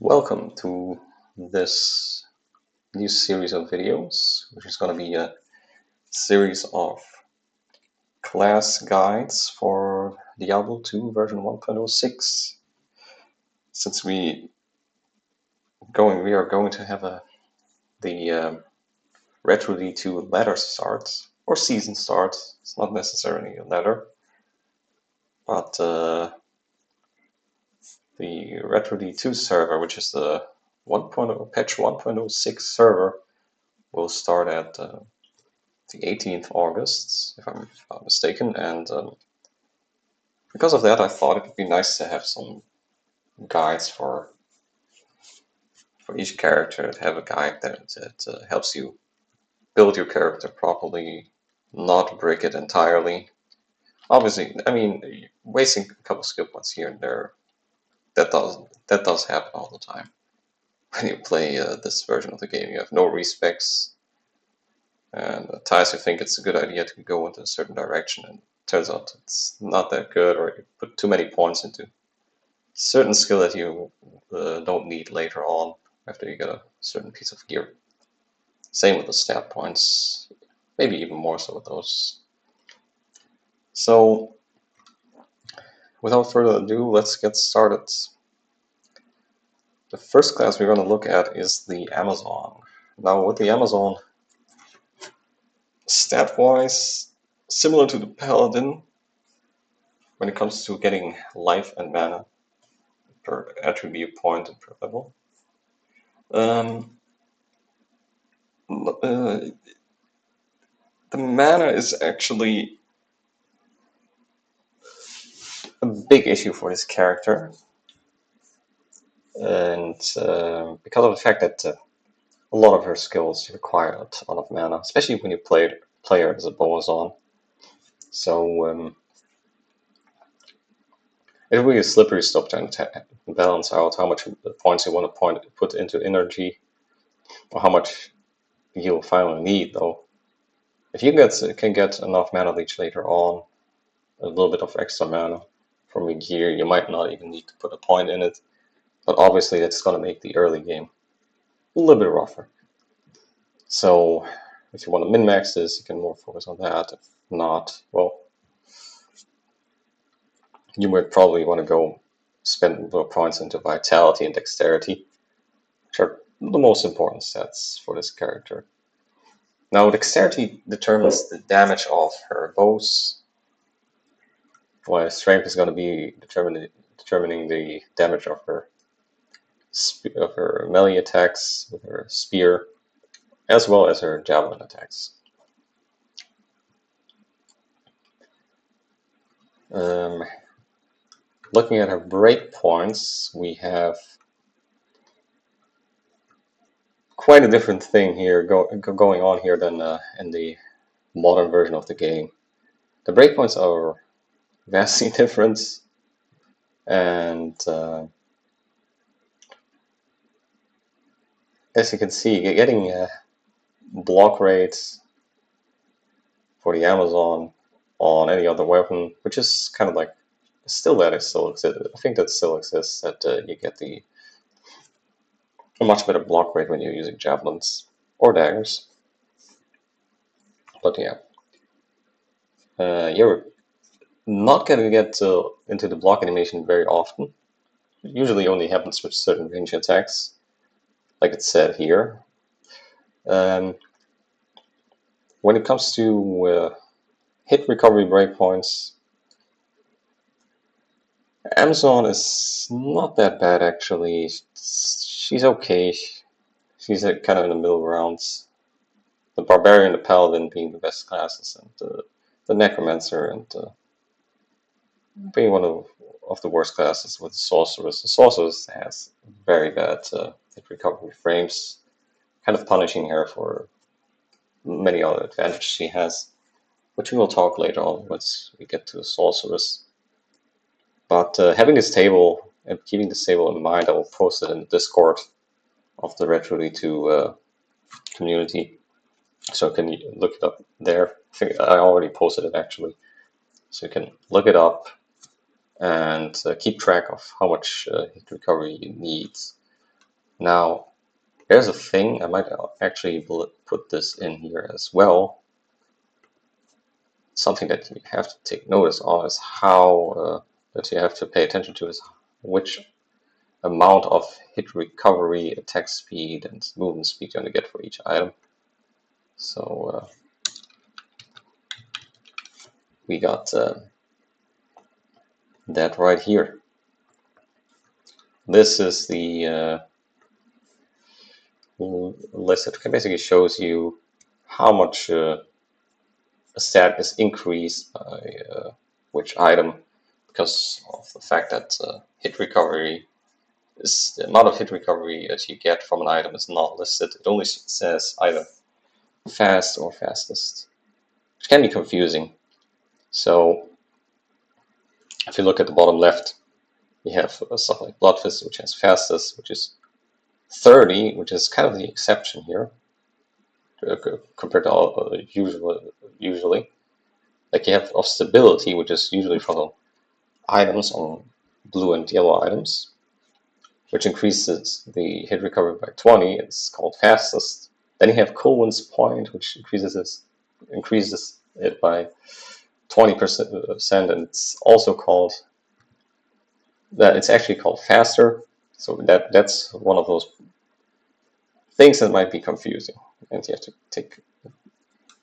Welcome to this new series of videos, which is going to be a series of class guides for Diablo 2 version 1.06. Since we are going to have the Retro D2 ladder start or season start. It's not necessarily a ladder, but the Retro D2 server, which is the 1.0 patch 1.06 server, will start at the 18th August, if I'm not mistaken, and because of that, I thought it would be nice to have some guides for each character, to have a guide that helps you build your character properly, not break it entirely. Obviously, I mean, wasting a couple skill points here and there, that does happen all the time. When you play this version of the game, you have no respecs, and at times you think it's a good idea to go into a certain direction, and turns out it's not that good, or you put too many points into certain skill that you don't need later on after you get a certain piece of gear. Same with the stat points, maybe even more so with those. So, without further ado, let's get started. The first class we're going to look at is the Amazon. Now, with the Amazon, stat-wise, similar to the Paladin, when it comes to getting life and mana per attribute point and per level. The mana is actually a big issue for this character, and because of the fact that a lot of her skills require a ton of mana, especially when you play her as a Bowazon. So it's really a slippery slope to balance out how much points you want to put into energy, or how much you'll finally need, though. If you can get enough mana leech later on, a little bit of extra mana from your gear, you might not even need to put a point in it, but obviously that's going to make the early game a little bit rougher. So if you want to min-max this, you can more focus on that. If not, well, you would probably want to go spend more points into vitality and dexterity, which are the most important stats for this character. Now, dexterity determines the damage of her bows, while strength is going to be determining the damage of her melee attacks with her spear, as well as her javelin attacks. Looking at her breakpoints, we have quite a different thing here going on here than in the modern version of the game. The breakpoints are vastly different, and as you can see, getting block rates for the Amazon on any other weapon, which is kind of like I think that still exists, that you get a much better block rate when you're using javelins or daggers. But yeah, you're not going to get into the block animation very often. It usually only happens with certain range attacks, like it said here. When it comes to hit recovery breakpoints, Amazon is not that bad, actually. She's okay. She's kind of in the middle rounds. The Barbarian and the Paladin being the best classes, and the Necromancer and being one of the worst classes with the Sorceress. The Sorceress has very bad hit recovery frames, kind of punishing her for many other advantages she has, which we will talk later on once we get to the Sorceress. But having this table and keeping this table in mind, I will post it in the Discord of the Retro D2 community, so you can look it up there. I think I already posted it, actually, so you can look it up and keep track of how much hit recovery you need. Now, there's a thing, I might actually put this in here as well. Something that you have to take notice of is how, that you have to pay attention to is which amount of hit recovery, attack speed, and movement speed you're going to get for each item. So we got that right here. This is the list that basically shows you how much a stat is increased by which item, because of the fact that hit recovery is the amount of hit recovery that you get from an item is not listed. It only says either fast or fastest, which can be confusing. So if you look at the bottom left, you have stuff like Bloodfist, which has fastest, which is 30, which is kind of the exception here compared to all, usually. Like you have of stability, which is usually for the items on blue and yellow items, which increases the hit recovery by 20. It's called fastest. Then you have Coolwin's point, which increases it by 20%, and it's also called that. It's actually called faster. So that's one of those things that might be confusing, and you have to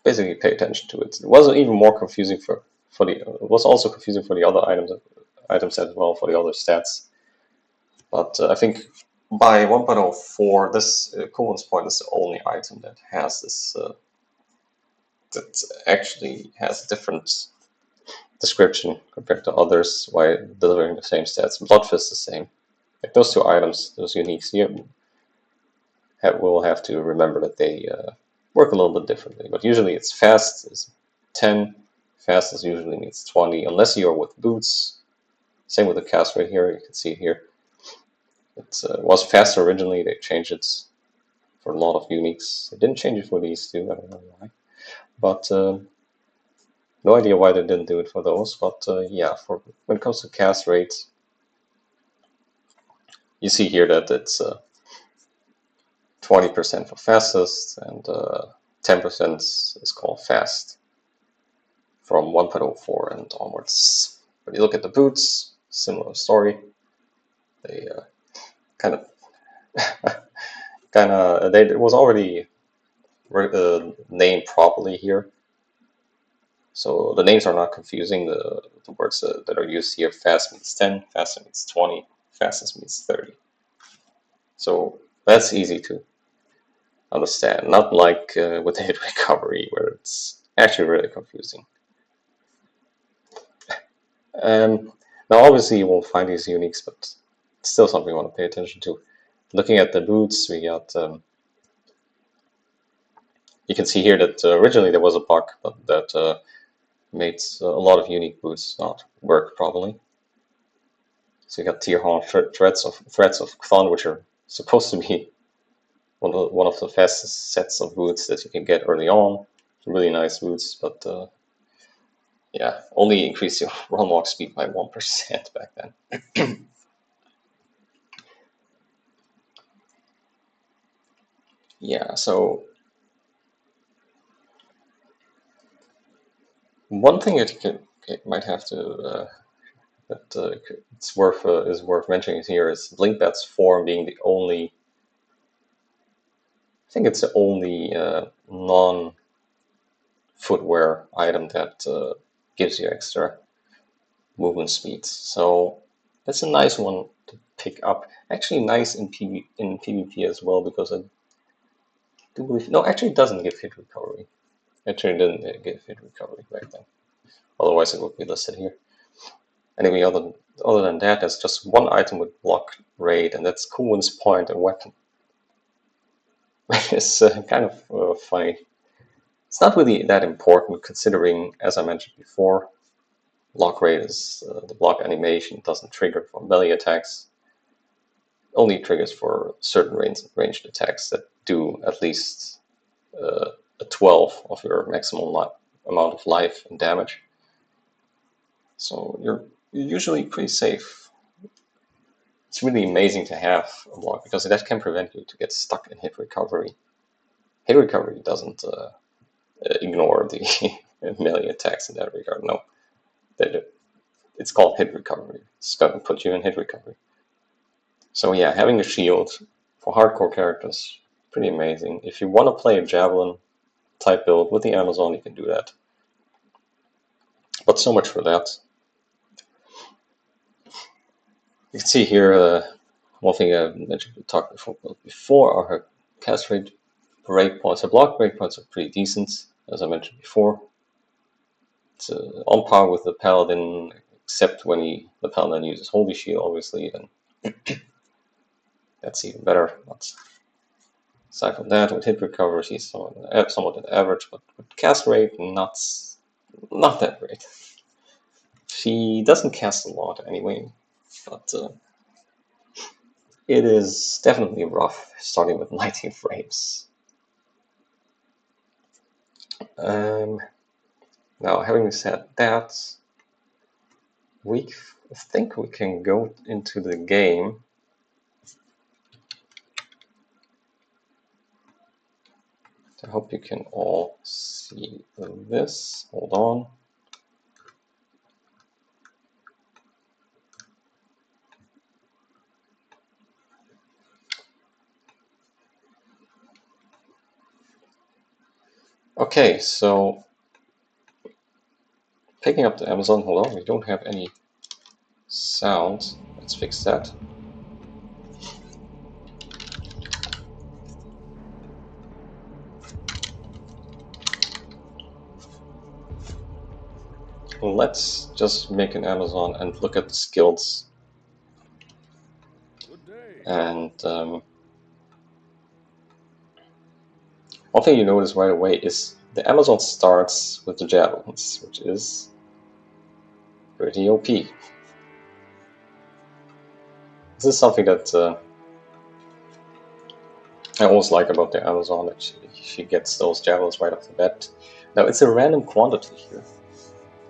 basically pay attention to it. It wasn't even more confusing for the. It was also confusing for the other items as well, for the other stats. But I think by 1.04, this Coolwin's point is the only item that has this that actually has a different description compared to others while delivering the same stats. Bloodfist the same. Like those two items, those uniques here, we'll have to remember that they work a little bit differently. But usually it's fast is 10, fastest usually means 20, unless you're with boots. Same with the cast right here, you can see it here. It was faster originally, they changed it for a lot of uniques. They didn't change it for these two, I don't know why. But no idea why they didn't do it for those. But yeah, for when it comes to cast rate, you see here that it's 20% for fastest and 10% is called fast from 1.04 and onwards. When you look at the boots, similar story. They it was already named properly here, so the names are not confusing. The words that are used here: fast means 10, faster means 20, fastest means 30. So that's easy to understand, not like with the hit recovery where it's actually really confusing. Now obviously you won't find these uniques, but it's still something you want to pay attention to. Looking at the boots, we got you can see here that originally there was a bug, but that made a lot of unique boots not work properly. So you got tier horn threats of Chthon, which are supposed to be one of the fastest sets of boots that you can get early on. Really nice boots, but yeah, only increase your run walk speed by 1% back then. Yeah, so one thing that you might have to that is worth mentioning here is Blinkbat's form being the only. I think it's the only non-footwear item that gives you extra movement speed. So that's a nice one to pick up. Actually, nice in PvP as well, because I do believe actually it doesn't give hit recovery. Actually, it didn't give hit recovery back then. Otherwise, it would be listed here. Anyway, other than that, there's just one item with block rate, and that's Coolwin's point and weapon. It's kind of funny. It's not really that important, considering, as I mentioned before, block rate is the block animation doesn't trigger for melee attacks. Only triggers for certain ranged attacks that do at least a 12 of your maximum amount of life and damage. So you're usually pretty safe. it's really amazing to have a block because that can prevent you to get stuck in hit recovery. Hit recovery doesn't ignore the melee attacks in that regard. No, it's called hit recovery. It's going to put you in hit recovery. So yeah, having a shield for hardcore characters, pretty amazing. If you want to play a javelin type build with the Amazon, you can do that. But so much for that. You can see here, one thing I mentioned we talked before are her cast rate breakpoints. Her block breakpoints are pretty decent, as I mentioned before. It's on par with the Paladin, except when the Paladin uses Holy Shield, obviously, then that's even better. But aside from that, with hit recovery, she's somewhat at average, but with cast rate, not that great. She doesn't cast a lot anyway, but it is definitely rough, starting with 19 frames. Now, having said that, I think we can go into the game. I hope you can all see this. Hold on. Okay, so picking up the Amazon. Hold on, we don't have any sound. Let's fix that. Let's just make an Amazon and look at the skills. And one thing you notice right away is the Amazon starts with the javelins, which is pretty OP. This is something that I always like about the Amazon, that she gets those javelins right off the bat. Now, it's a random quantity here,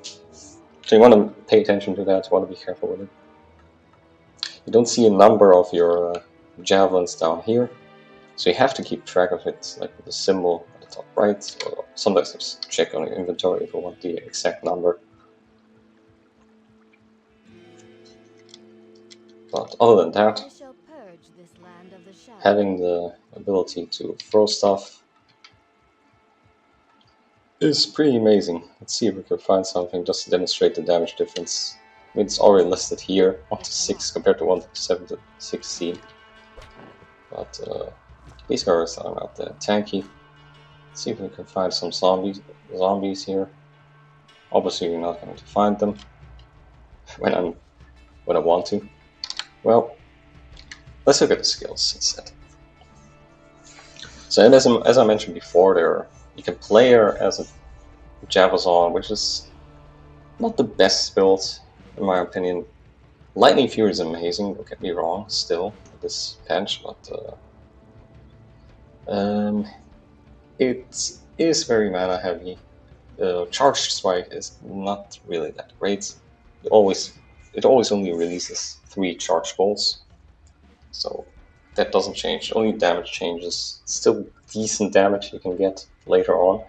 so you want to pay attention to that, you want to be careful with it. You don't see a number of your javelins down here, so you have to keep track of it, like with the symbol at the top right, or sometimes just check on your inventory if you want the exact number. But other than that, having the ability to throw stuff is pretty amazing. Let's see if we can find something just to demonstrate the damage difference. I mean, it's already listed here, 1 to 6 compared to 1 to 7 to 16. But these guys are not that tanky. Let's see if we can find some zombies here. Obviously, we're not going to find them when I want to. Well, let's look at the skills instead. So, as I mentioned before, you can play her as a Javazon, which is not the best build, in my opinion. Lightning Fury is amazing, don't get me wrong, still, at this patch, but it is very mana heavy. Charged Strike is not really that great. It always only releases 3 charge bolts, so that doesn't change. Only damage changes. Still decent damage you can get later on,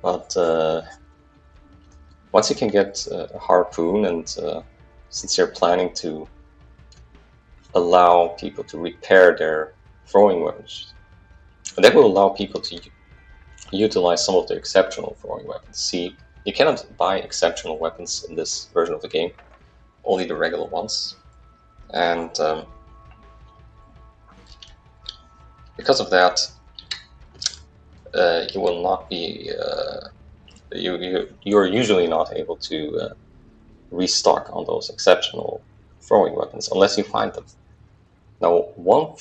but once you can get a harpoon, and since you're planning to allow people to repair their throwing weapons, that will allow people to utilize some of the exceptional throwing weapons. See, you cannot buy exceptional weapons in this version of the game, only the regular ones, and because of that, you will not be you're usually not able to restock on those exceptional throwing weapons unless you find them. Now, one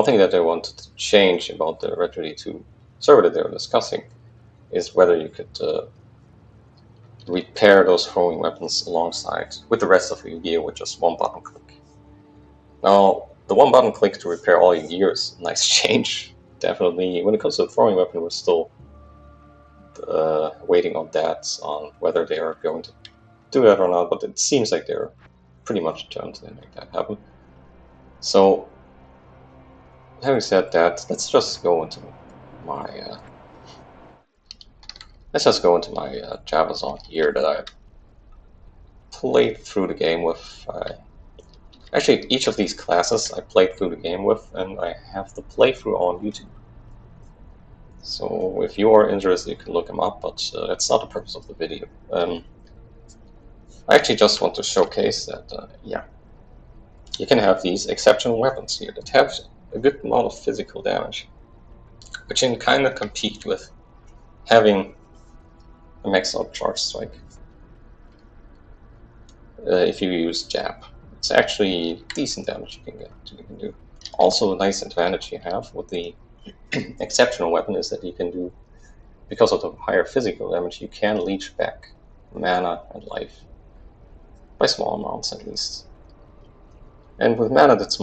thing that I wanted to change about the Red 32 server that they were discussing is whether you could repair those throwing weapons alongside with the rest of your gear with just one button click. Now, the one button click to repair all your gear is a nice change. Definitely, when it comes to the throwing weapon, we're still waiting on that, on whether they are going to do that or not, but it seems like they're pretty much determined to make that happen. So, having said that, let's just go into my Javazon here that I played through the game with. Actually, each of these classes I played through the game with, and I have the playthrough on YouTube. So if you are interested, you can look them up, but that's not the purpose of the video. I actually just want to showcase that, yeah, you can have these exceptional weapons here that have a good amount of physical damage, which can kind of compete with having a maxed out charge strike. If you use jab, it's actually decent damage you can do. Also, a nice advantage you have with the exceptional weapon is that you can do, because of the higher physical damage, you can leech back mana and life by small amounts at least. And with mana, that's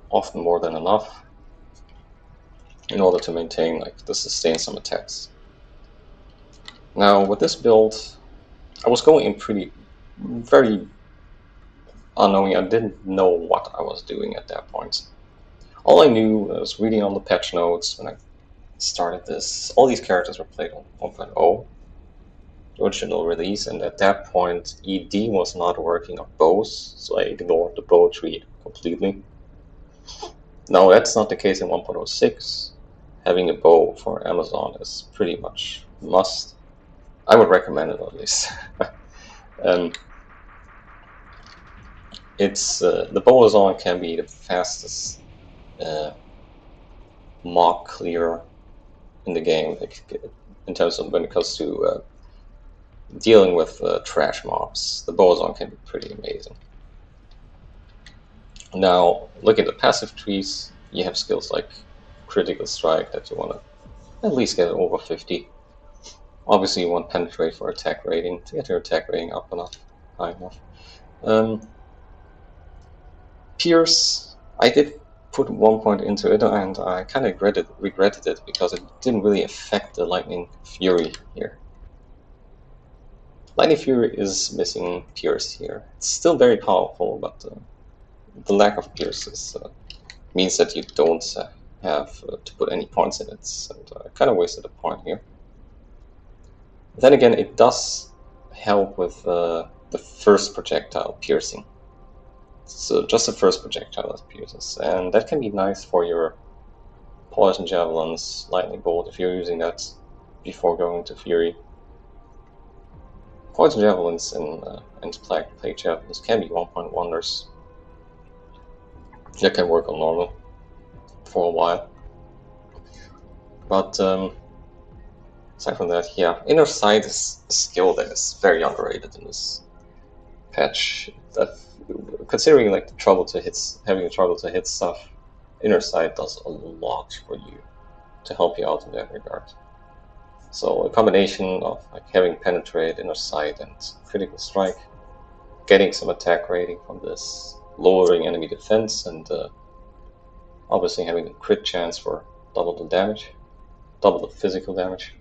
often more than enough in order to maintain, like, to sustain some attacks. Now, with this build, I was going in very unknowing. I didn't know what I was doing at that point. All I knew, I was reading on the patch notes when I started this. All these characters were played on 1.0, the original release, and at that point, ED was not working on bows, so I ignored the bow tree completely. Now, that's not the case in 1.06. Having a bow for Amazon is pretty much a must. I would recommend it, at least. It's the Bowazon can be the fastest mob clear in the game, in terms of when it comes to dealing with trash mobs. The Bowazon can be pretty amazing. Now, look at the passive trees. You have skills like critical strike that you want to at least get over 50. Obviously, you want penetrate for attack rating to get your attack rating up enough, high enough. Pierce, I did put 1 point into it, and I kind of regretted it because it didn't really affect the Lightning Fury here. Lightning Fury is missing Pierce here. It's still very powerful, but the lack of Pierce means that you don't have to put any points in it, and I kind of wasted a point here. Then again, it does help with the first projectile piercing. So just the first projectile that pierces, and that can be nice for your poison javelins, lightning bolt, if you're using that before going to Fury. Poison javelins and plague javelins can be 1-point wonders. That can work on normal for a while. But aside from that, yeah, Inner Sight is a skill that is very underrated in this patch. Considering like having the trouble to hit stuff, Inner Sight does a lot for you to help you out in that regard. So a combination of like having penetrate, Inner Sight, and critical strike, getting some attack rating from this, lowering enemy defense, and obviously having a crit chance for double the damage, double the physical damage,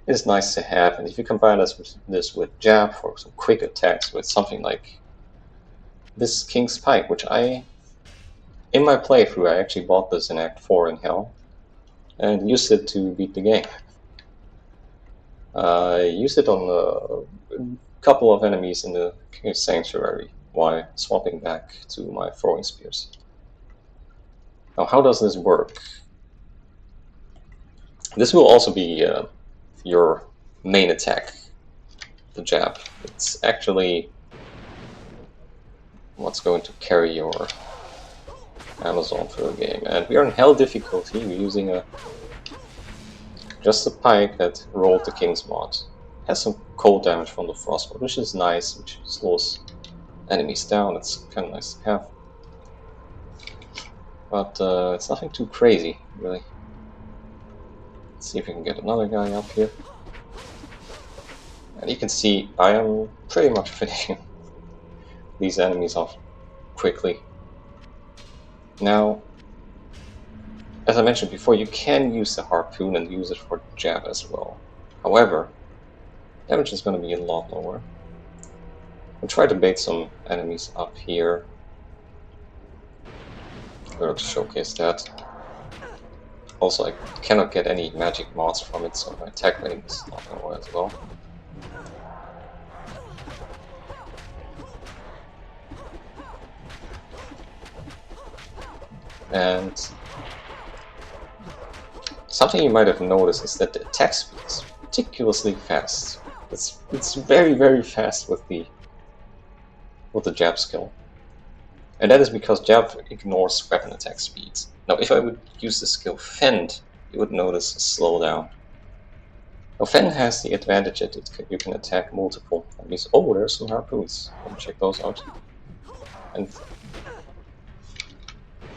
is nice to have. And if you combine this with jab for some quick attacks with something like this King's Pike, which in my playthrough, I actually bought this in Act 4 in Hell, and used it to beat the game. I used it on a couple of enemies in the King's Sanctuary while swapping back to my throwing spears. Now, how does this work? This will also be your main attack, the jab. It's actually what's going to carry your Amazon through the game. And we are in Hell difficulty. We're using just a pike that rolled the King's mod. Has some cold damage from the Frostbolt, which is nice, which slows enemies down. It's kind of nice to have. But it's nothing too crazy, really. Let's see if we can get another guy up here. And you can see I am pretty much finishing these enemies off quickly. Now, as I mentioned before, you can use the harpoon and use it for jab as well. However, damage is going to be a lot lower. We'll try to bait some enemies up here. In order to showcase that. Also, I cannot get any magic mods from it, so my attack rating is not lower as well. And something you might have noticed is that the attack speed is ridiculously fast. It's very, very fast with the jab skill. And that is because jab ignores weapon attack speeds. Now if I would use the skill Fend, you would notice a slowdown. Now Fend has the advantage that you can attack multiple enemies. Oh, there's some harpoons. Let me check those out. And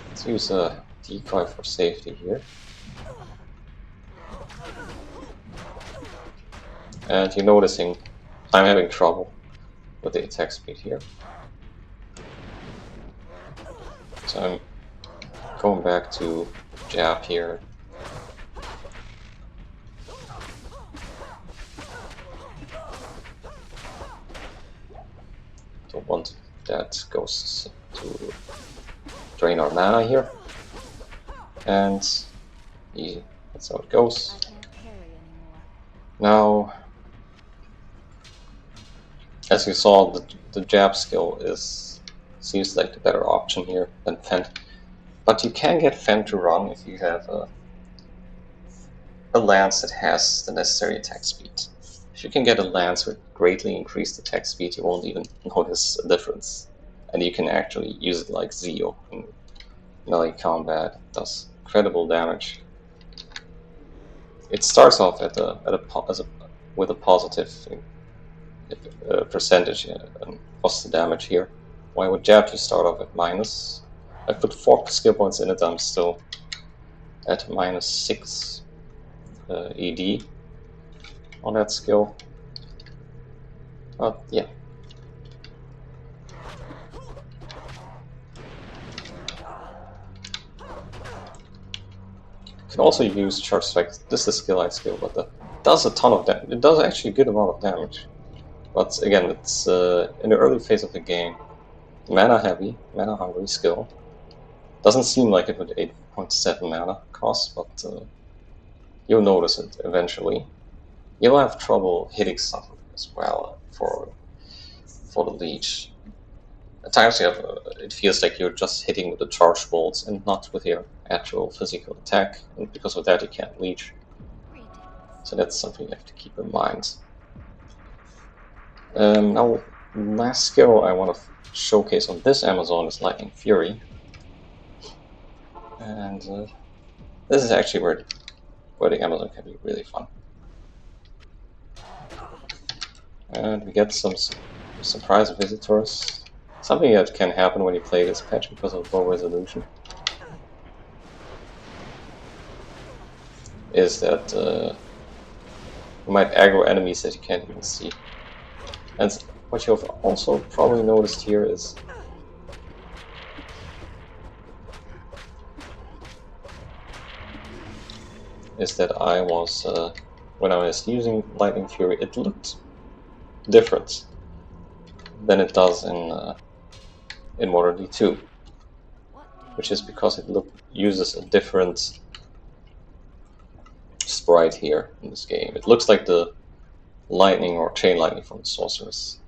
let's use a decoy for safety here. And you're noticing I'm having trouble with the attack speed here. So I'm going back to jab here. Don't want that goes to drain our mana here. And easy, that's how it goes. Now, as you saw, the jab skill seems like the better option here than Fend. But you can get Fend to run if you have a lance that has the necessary attack speed. If you can get a lance with greatly increased attack speed, you won't even notice a difference. And you can actually use it like Zio in melee combat. It does incredible damage. It starts off with a positive percentage. And what's the damage here? Why would jab you start off at minus? I put 4 skill points in it. I'm still at minus 6 ED on that skill. But yeah. You can also use Charge Strike. This is a skill-like skill, but it does a ton of damage. It does actually a good amount of damage. But again, it's in the early phase of the game, mana-heavy, mana-hungry skill. Doesn't seem like it with 8.7 mana cost, but you'll notice it eventually. You'll have trouble hitting stuff as well for the leech. At times it feels like you're just hitting with the charge bolts and not with your actual physical attack, and because of that you can't leech. So that's something you have to keep in mind. Now, last skill I want to showcase on this Amazon is Lightning Fury. And this is actually where the Amazon can be really fun. And we get some surprise visitors. Something that can happen when you play this patch because of low resolution is that you might aggro enemies that you can't even see. And what you've also probably noticed here is that I was, when I was using Lightning Fury, it looked different than it does in Modern D2, which is because it uses a different sprite here in this game. It looks like the lightning or chain lightning from the sorceress.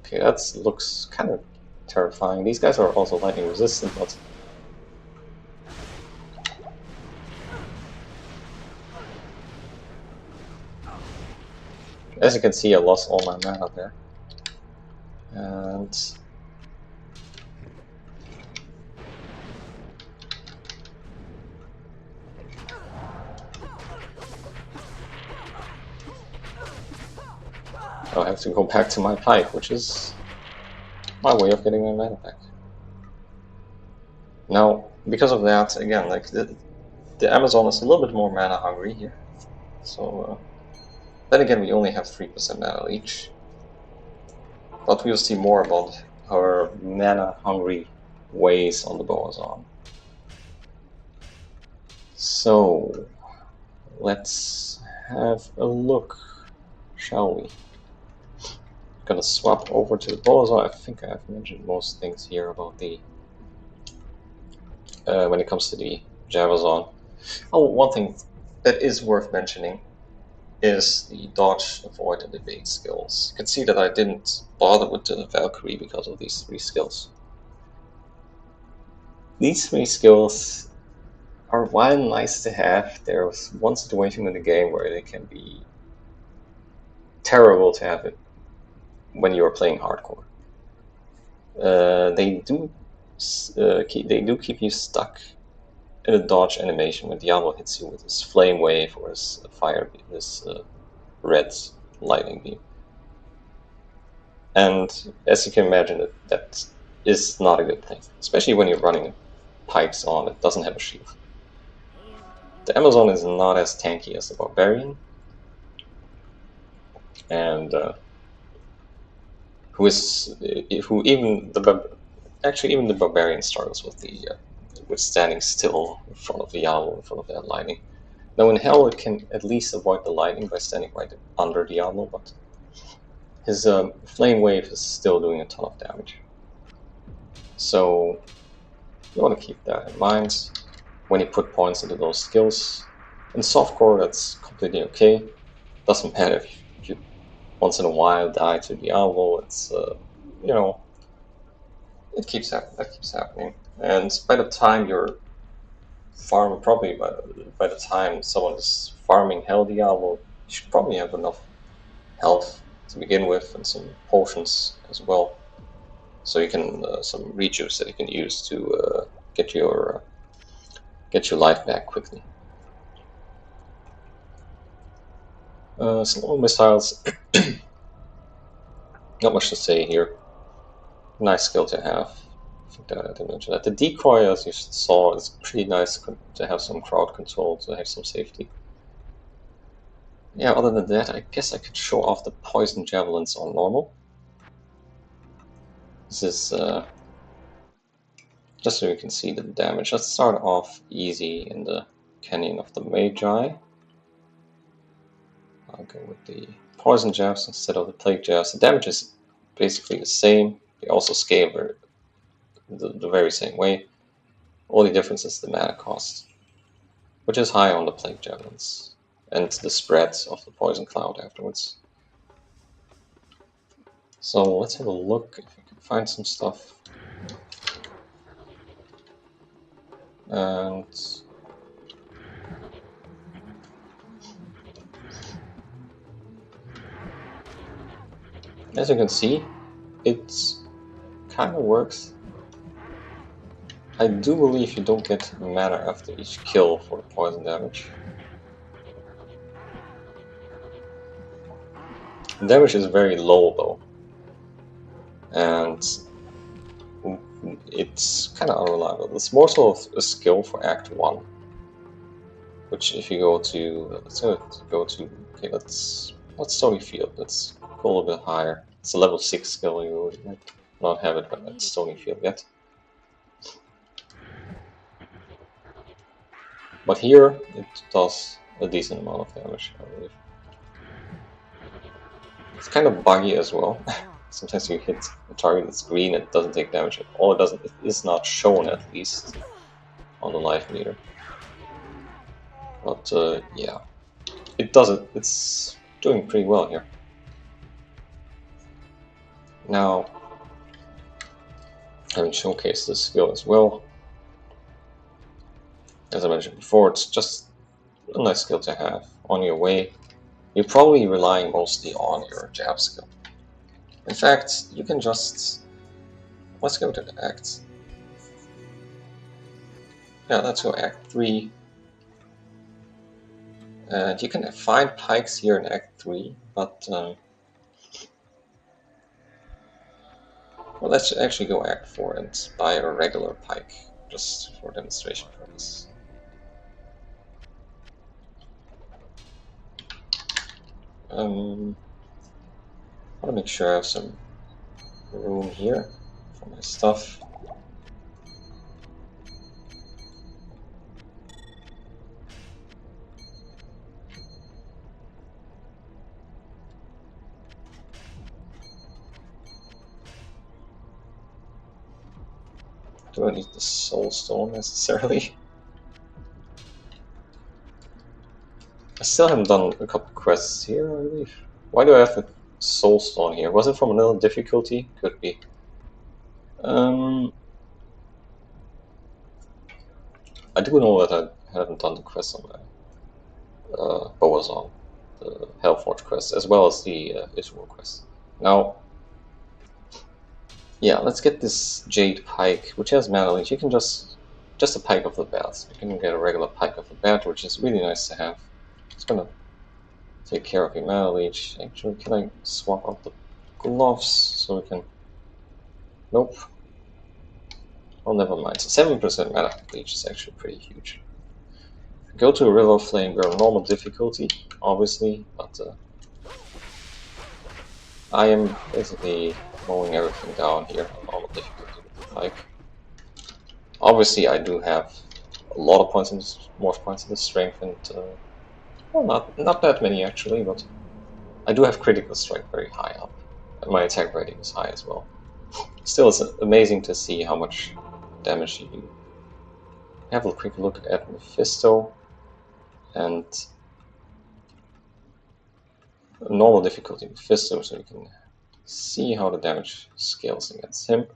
Okay, that looks kind of terrifying. These guys are also lightning resistant, but as you can see, I lost all my mana there. And I'll have to go back to my pipe, which is my way of getting my mana back. Now, because of that, again, like the Amazon is a little bit more mana hungry here. So then again, we only have 3% mana each. But we'll see more about our mana hungry ways on the Bowazon. So let's have a look, shall we? gonna swap over to the Bowazon. I think I have mentioned most things here about the when it comes to the Javazon. Oh, one thing that is worth mentioning is the dodge, avoid, and evade skills. You can see that I didn't bother with the Valkyrie because of these 3 skills. These 3 skills are, while nice to have, there's one situation in the game where they can be terrible to have it when you are playing hardcore. They do keep you stuck in a dodge animation when Diablo hits you with his flame wave or his fire, his red lightning beam. And as you can imagine, that is not a good thing, especially when you're running pipes on that doesn't have a shield. The Amazon is not as tanky as the Barbarian, and who even the Barbarian struggles with with standing still in front of Diablo, in front of that lightning. Now in Hell it can at least avoid the lightning by standing right under Diablo, but his flame wave is still doing a ton of damage. So you want to keep that in mind when you put points into those skills. In softcore, that's completely okay. Doesn't matter if you once in a while die to Diablo. It's you know, that keeps happening. And by the time you're farming, probably by the time someone is farming Hell Diablo, you should probably have enough health to begin with and some potions as well. So you can some rejuice that you can use to get your life back quickly. Slow missiles, not much to say here. Nice skill to have. I think that I didn't mention that. The decoy, as you saw, is pretty nice to have some crowd control, to have some safety. Yeah, other than that, I guess I could show off the poison javelins on normal. This is just so you can see the damage. Let's start off easy in the Canyon of the Magi. I'll go with the poison jabs instead of the plague jabs. The damage is basically the same. They also scale the very same way. Only difference is the mana cost, which is high on the plague javelins, and the spread of the poison cloud afterwards. So let's have a look if we can find some stuff. And as you can see, it kind of works. I do believe you don't get mana after each kill for the poison damage. The damage is very low though, and it's kind of unreliable. It's more so of a skill for Act 1, which if you go to, okay, let's Stony Field. Let's go a little bit higher. It's a level 6 skill. You might not have it at Stony Field yet. But here it does a decent amount of damage, I believe. It's kind of buggy as well. Sometimes you hit a target that's green, it doesn't take damage at all. It is not shown, at least on the life meter. But yeah, it does it. It's doing pretty well here. Now, having showcased this skill as well, as I mentioned before, it's just a nice skill to have on your way. You're probably relying mostly on your jab skill. In fact, you can just... Let's go to the Act. Yeah, let's go Act 3. And you can find pikes here in Act 3, but... well, let's actually go Act 4 and buy a regular pike, just for demonstration purpose. I want to make sure I have some room here for my stuff. Do I need the soul stone necessarily? I still haven't done a couple quests here, I believe. Why do I have the soul stone here? Was it from another difficulty? Could be. I do know that I haven't done the quest on Bowazon, the Hellforge quest, as well as the Israel quest. Now, yeah, let's get this Jade Pike, which has mana leech. You can just a pike of the bat. You can get a regular pike of the bat, which is really nice to have. It's gonna take care of your mana leech. Actually, can I swap out the gloves so we can? Nope. Oh, never mind. So 7% mana leech is actually pretty huge. Go to a River of Flame. We're on normal difficulty, obviously, but I am basically mowing everything down here on normal difficulty with the pike. Obviously, I do have a lot of points in this, more points in the strength, and well, not that many actually, but I do have critical strike very high up, and my attack rating is high as well. Still, it's amazing to see how much damage you do. Have a quick look at Mephisto, and normal difficulty Mephisto, so you can see how the damage scales against him.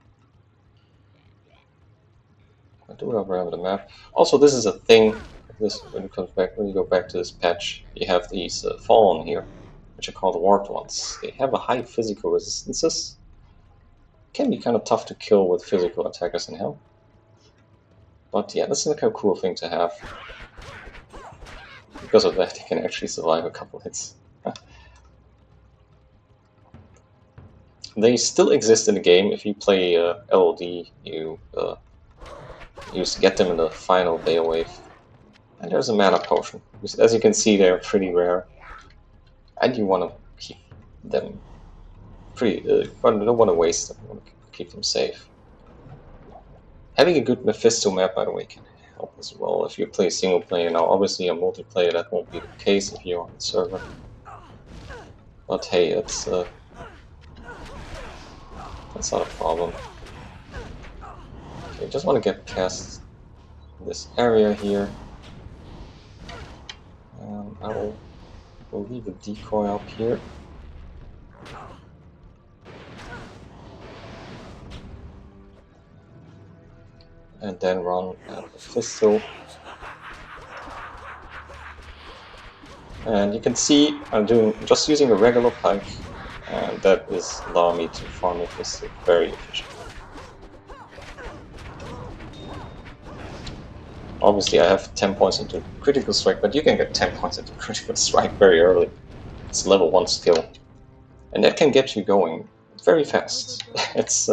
I do have the map. Also, this is a thing. This when you go back to this patch, you have these fallen here, which are called warped ones. They have a high physical resistances. Can be kind of tough to kill with physical attackers in hell. But yeah, this is a kind of cool thing to have. Because of that, they can actually survive a couple hits. They still exist in the game. If you play LOD, you get them in the final Bale Wave. And there's a mana potion. As you can see, they're pretty rare. And you want to keep them pretty... you don't want to waste them. You want to keep them safe. Having a good Mephisto map, by the way, can help as well. If you play single player now, obviously on multiplayer that won't be the case if you're on the server. But hey, that's not a problem. Okay, just want to get past this area here. We'll leave a decoy up here. And then run at Mephisto. And you can see I'm just using a regular pike, and that is allowing me to farm Mephisto very efficiently. Obviously I have 10 points into critical strike, but you can get 10 points into critical strike very early. It's a level 1 skill. And that can get you going very fast. It's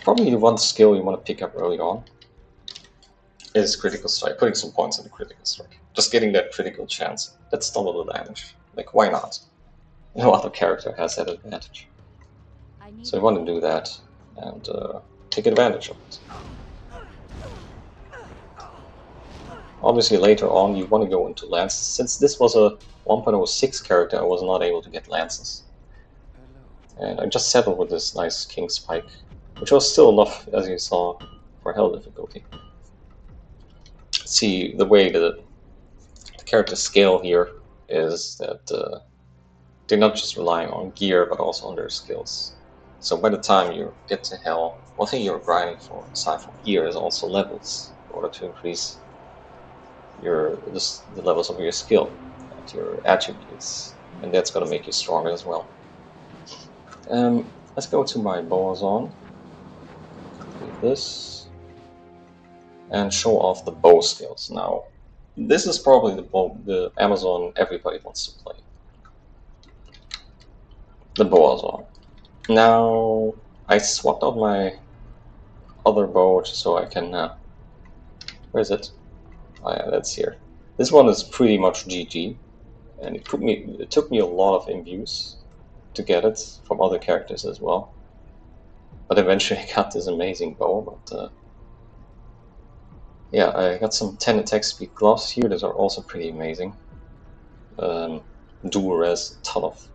probably the one skill you want to pick up early on. Is critical strike, putting some points into critical strike. Just getting that critical chance. That's double the damage. Like, why not? No other character has that advantage. So you want to do that and take advantage of it. Obviously later on you want to go into lances. Since this was a 1.06 character, I was not able to get lances. And I just settled with this nice King Spike, which was still enough, as you saw, for hell difficulty. See, the way the character scale here is that they're not just relying on gear, but also on their skills. So by the time you get to hell, one thing you're grinding for, aside from gear, is also levels, in order to increase the levels of your skill and your attributes, and that's going to make you stronger as well. Let's go to my Bowazon, complete this, and show off the bow skills. Now, this is probably the Amazon everybody wants to play. The Bowazon. Now, I swapped out my other bow so I can... where is it? Oh yeah, that's here. This one is pretty much GG, and it took me a lot of imbues to get it from other characters as well. But eventually I got this amazing bow, but yeah, I got some 10 attack speed gloves here that are also pretty amazing. Dual res, a ton of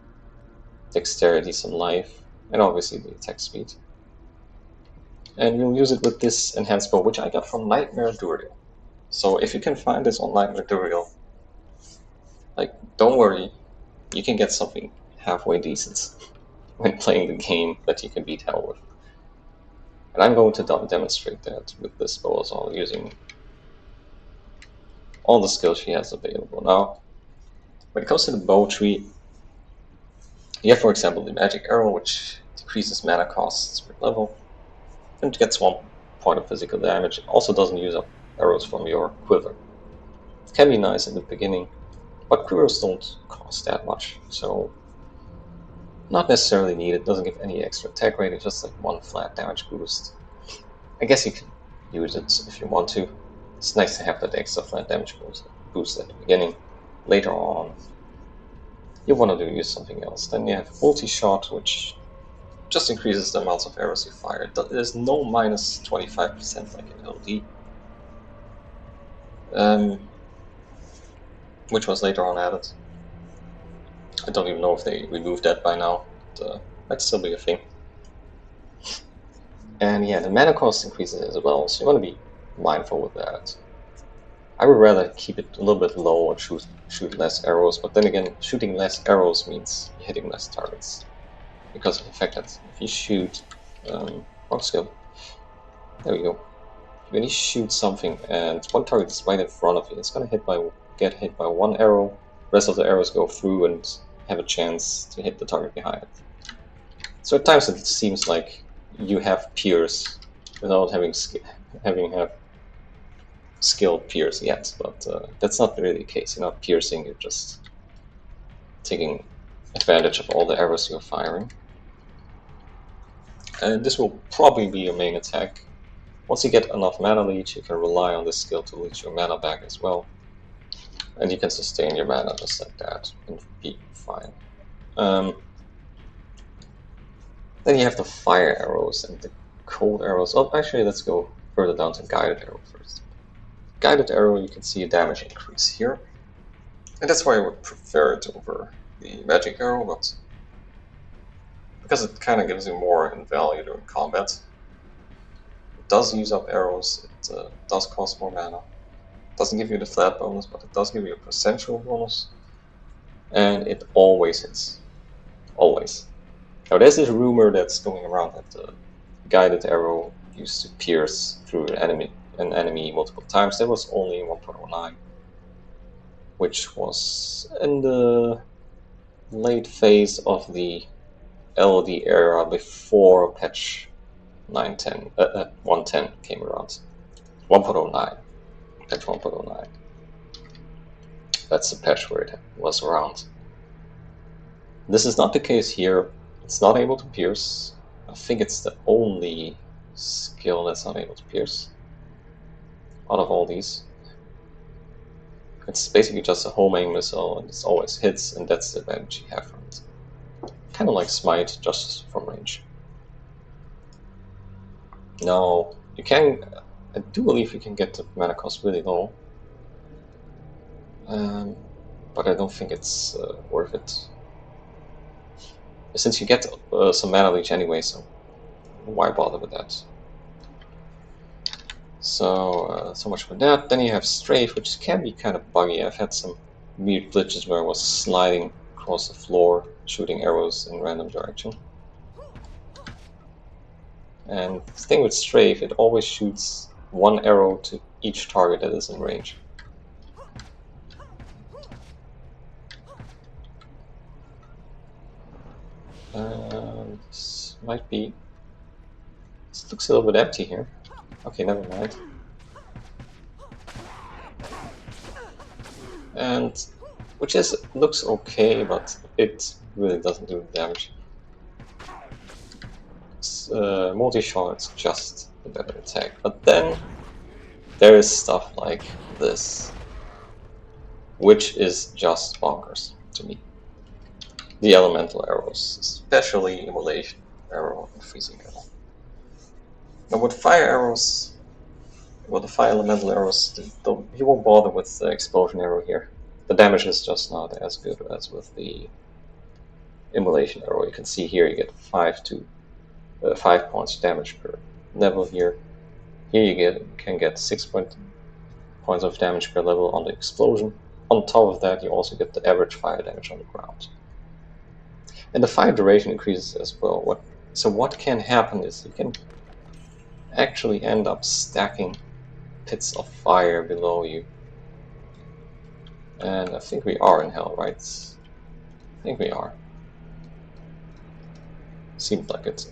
dexterity, some life, and obviously the attack speed. And we'll use it with this enhanced bow, which I got from Nightmare Duriel. So if you can find this on Nightmare Duriel, like, don't worry, you can get something halfway decent when playing the game that you can beat hell with. And I'm going to demonstrate that with this Bowazon using all the skills she has available. Now, when it comes to the bow tree, you have, for example, the magic arrow, which decreases mana costs per level, and gets 1 point of physical damage. It also doesn't use up arrows from your quiver. It can be nice in the beginning, but quivers don't cost that much, so not necessarily needed. It doesn't give any extra attack rate, it's just like 1 flat damage boost. I guess you can use it if you want to. It's nice to have that extra flat damage boost at the beginning. Later on, you want to use something else. Then you have multi-shot, which just increases the amounts of arrows you fire. There's no minus 25% like in LD, which was later on added. I don't even know if they removed that by now, but might still be a thing. And yeah, the mana cost increases as well, so you want to be mindful with that. I would rather keep it a little bit low and shoot less arrows, but then again, shooting less arrows means hitting less targets. Because of the fact that if you shoot, wrong skill, there we go. When you shoot something and one target is right in front of you, it's gonna get hit by 1 arrow, the rest of the arrows go through and have a chance to hit the target behind it. So at times it seems like you have pierce without having skilled pierce yet, but that's not really the case. You're not piercing, you're just taking advantage of all the arrows you're firing. And this will probably be your main attack. Once you get enough mana leech, you can rely on this skill to leech your mana back as well. And you can sustain your mana just like that and be fine. Then you have the fire arrows and the cold arrows. Oh, actually, let's go further down to guided arrow first. Guided arrow, you can see a damage increase here. And that's why I would prefer it over the magic arrow, but because it kind of gives you more in value during combat. It does use up arrows, it does cost more mana. It doesn't give you the flat bonus, but it does give you a percentual bonus. And it always hits. Always. Now there's this rumor that's going around that the guided arrow used to pierce through an enemy multiple times. That was only in 1.09, which was in the late phase of the LD era before patch 110 came around. 1.09. Patch 1.09. That's the patch where it was around. This is not the case here. It's not able to pierce. I think it's the only skill that's not able to pierce out of all these. It's basically just a home aim missile, and it always hits, and that's the advantage you have from it. Kind of like Smite, just from range. Now, you can, I do believe you can get the mana cost really low, but I don't think it's worth it. Since you get some mana leech anyway, so why bother with that? So, so much for that. Then you have Strafe, which can be kind of buggy. I've had some weird glitches where I was sliding across the floor, shooting arrows in random direction. And the thing with Strafe, it always shoots 1 arrow to each target that is in range. This might be... This looks a little bit empty here. Okay, never mind. And which looks okay, but it really doesn't do the damage. Multi-shot is just a better attack, but then there is stuff like this, which is just bonkers to me. The elemental arrows, especially Immolation arrow and freezing arrow. Now with fire arrows, with the fire elemental arrows, you won't bother with the explosion arrow here. The damage is just not as good as with the Immolation arrow. You can see here you get 5 points damage per level here. Here you can get 6 points of damage per level on the explosion. On top of that, you also get the average fire damage on the ground. And the fire duration increases as well. So what can happen is you can actually end up stacking pits of fire below you. And I think we are in hell, right? I think we are. Seems like it.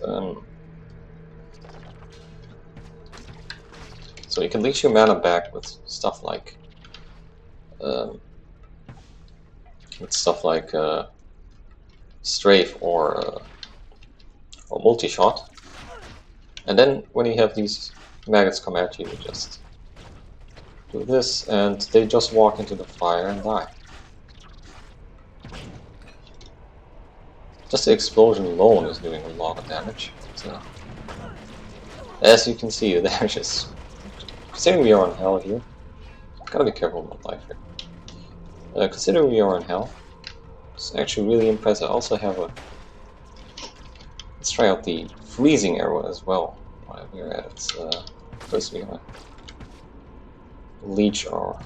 So you can leech your mana back with stuff like strafe or multi-shot. And then when you have these maggots come at you, you just do this, and they just walk into the fire and die. Just the explosion alone is doing a lot of damage. So, as you can see, the damage is... Considering we are on hell here, gotta be careful about life here. Considering we are on hell, it's actually really impressive. I also have a... Let's try out the freezing arrow as well while we're at it. First we're gonna leech our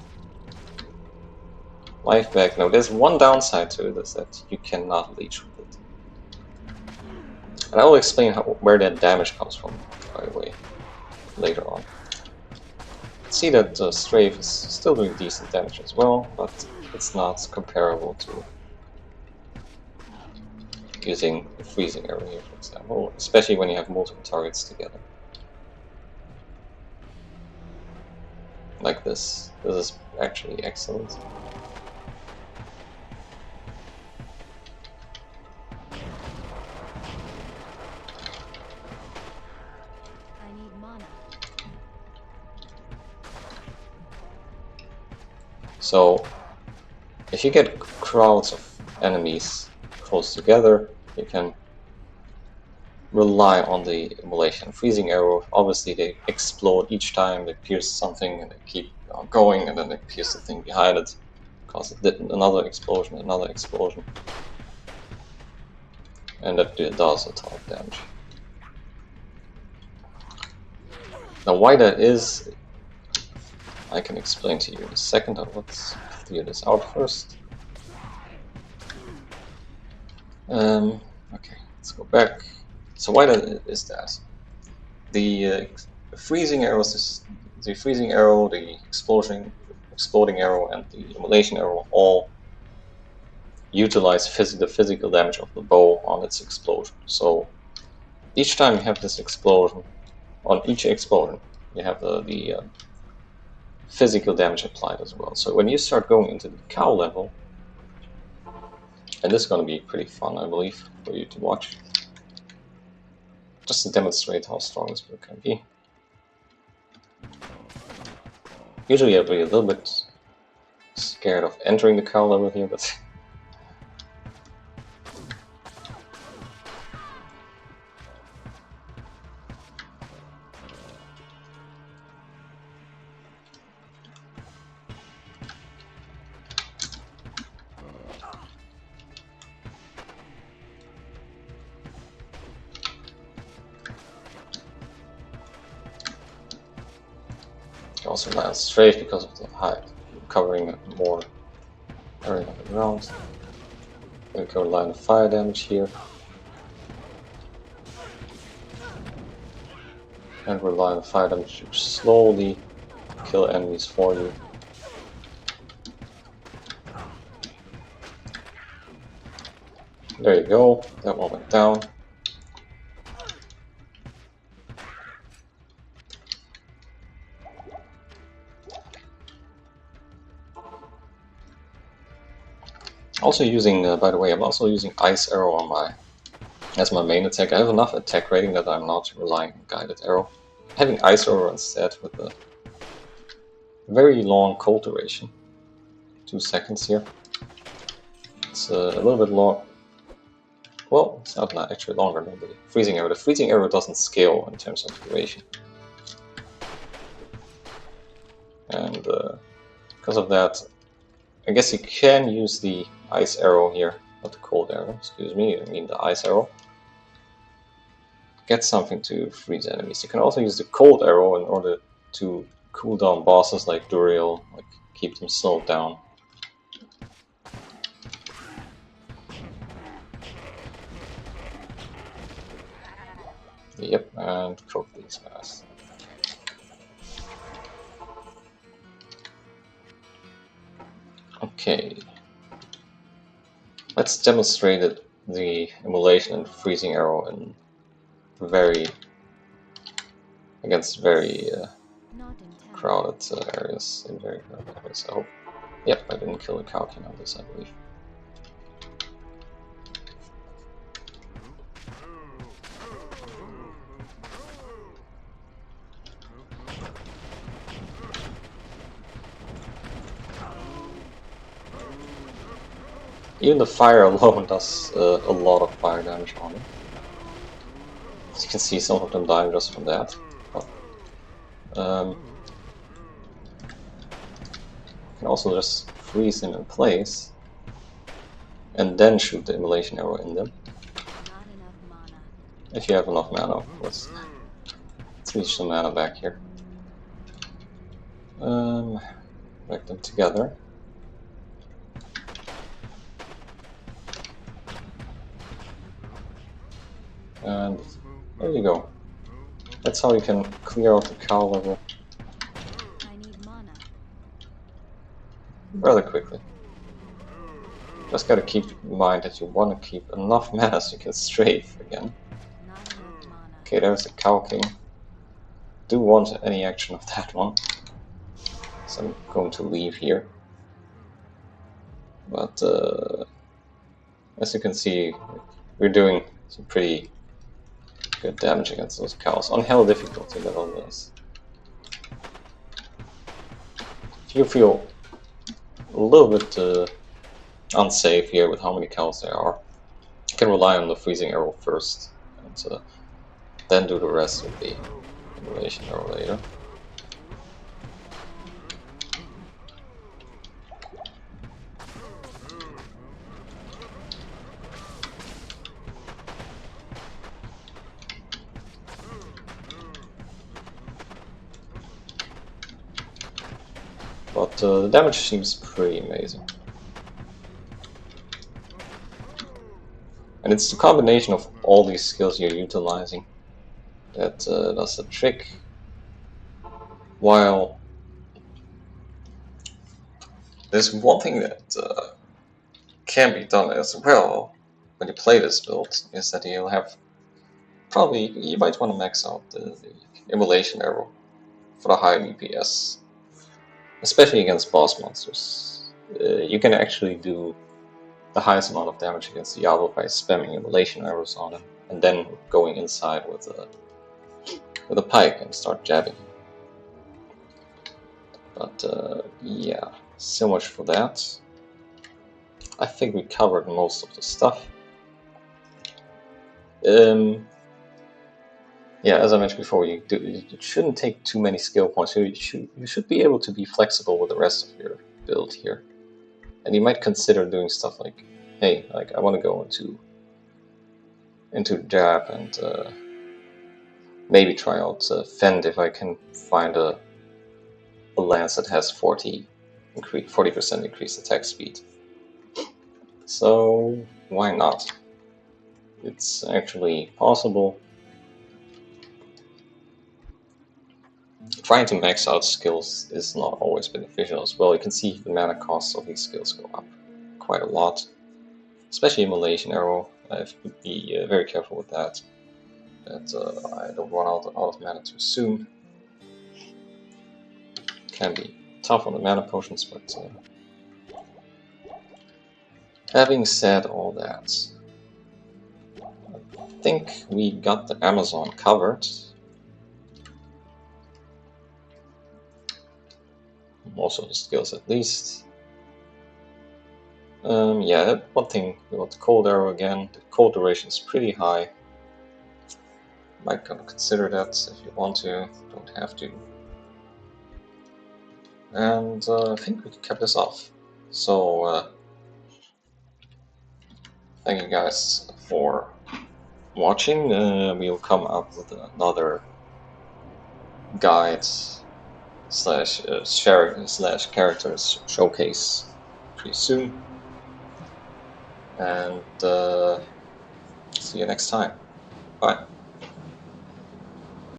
life back. Now there's one downside to it, is that you cannot leech with it. And I will explain where that damage comes from, by the way, later on. See that strafe is still doing decent damage as well, but it's not comparable to using the freezing arrow here, for example, especially when you have multiple targets together. Like this. This is actually excellent. So, if you get crowds of enemies close together, you can rely on the immolation. Freezing arrow, obviously they explode each time they pierce something, and they keep going, and then they pierce the thing behind it, cause it did another explosion, and that does a ton of damage. Now why that is, I can explain to you in a second. Let's clear this out first. Okay, let's go back. So why is that? The freezing arrows, the freezing arrow, the exploding arrow, and the immolation arrow all utilize the physical damage of the bow on its explosion. So each time you have this explosion, on each explosion, you have the physical damage applied as well. So when you start going into the cow level, and this is going to be pretty fun, I believe, for you to watch, just to demonstrate how strong this build can be. Usually I'd be a little bit scared of entering the cow level here, but also land straight because of the height, covering more area on the ground. We go line of fire damage here, and we're line of fire damage to slowly kill enemies for you. There you go, that one went down. Also using, by the way, I'm also using Ice Arrow on as my main attack. I have enough attack rating that I'm not relying on Guided Arrow. Having Ice Arrow instead with a very long cold duration, 2 seconds here. It's a little bit long. Well, it's not actually longer than the freezing arrow. The freezing arrow doesn't scale in terms of duration, and because of that, I guess you can use the ice arrow here, not the cold arrow, excuse me, I mean the ice arrow. get something to freeze enemies. You can also use the cold arrow in order to cool down bosses like Duriel, like keep them slowed down. Yep, and cook these guys. Okay. Let's demonstrate the immolation and freezing arrow in against very crowded areas. In very crowded areas. I hope. Yep, I didn't kill a Kalkin on this, I believe. Even the fire alone does a lot of fire damage on him. As you can see, some of them dying just from that. But, you can also just freeze him in place and then shoot the immolation arrow in them. If you have enough mana, of course. Let's reach some mana back here. Back them together. And there you go. That's how you can clear out the cow level rather quickly. Just gotta keep in mind that you want to keep enough mana so you can strafe again. Okay, there's the Cow King. Do want any action of that one, so I'm going to leave here. But as you can see, we're doing some pretty good damage against those cows on hell difficulty, nevertheless. If you feel a little bit unsafe here with how many cows there are, you can rely on the freezing arrow first, and then do the rest with the immolation arrow later. But the damage seems pretty amazing. And it's the combination of all these skills you're utilizing that does the trick. While there's one thing that can be done as well when you play this build, is that you'll have you might want to max out the immolation arrow for the high DPS, especially against boss monsters. You can actually do the highest amount of damage against Diablo by spamming immolation arrows on him, and then going inside with a pike and start jabbing. But yeah, so much for that. I think we covered most of the stuff. Yeah, as I mentioned before, you shouldn't take too many skill points. You should be able to be flexible with the rest of your build here. And you might consider doing stuff like, hey, like I want to go into jab and maybe try out fend if I can find a lance that has 40% increased attack speed. So why not? It's actually possible. Trying to max out skills is not always beneficial as well. You can see the mana costs of these skills go up quite a lot, especially Immolation Arrow. I have to be very careful with that I don't run out of mana too soon. Can be tough on the mana potions, but having said all that, I think we got the Amazon covered. Most of the skills at least. Yeah, one thing, we got the cold arrow again. The cold duration is pretty high. Might consider that if you want to, don't have to. And I think we can cap this off. So, thank you guys for watching. We'll come up with another guide slash sharing slash characters showcase pretty soon. And see you next time. Bye.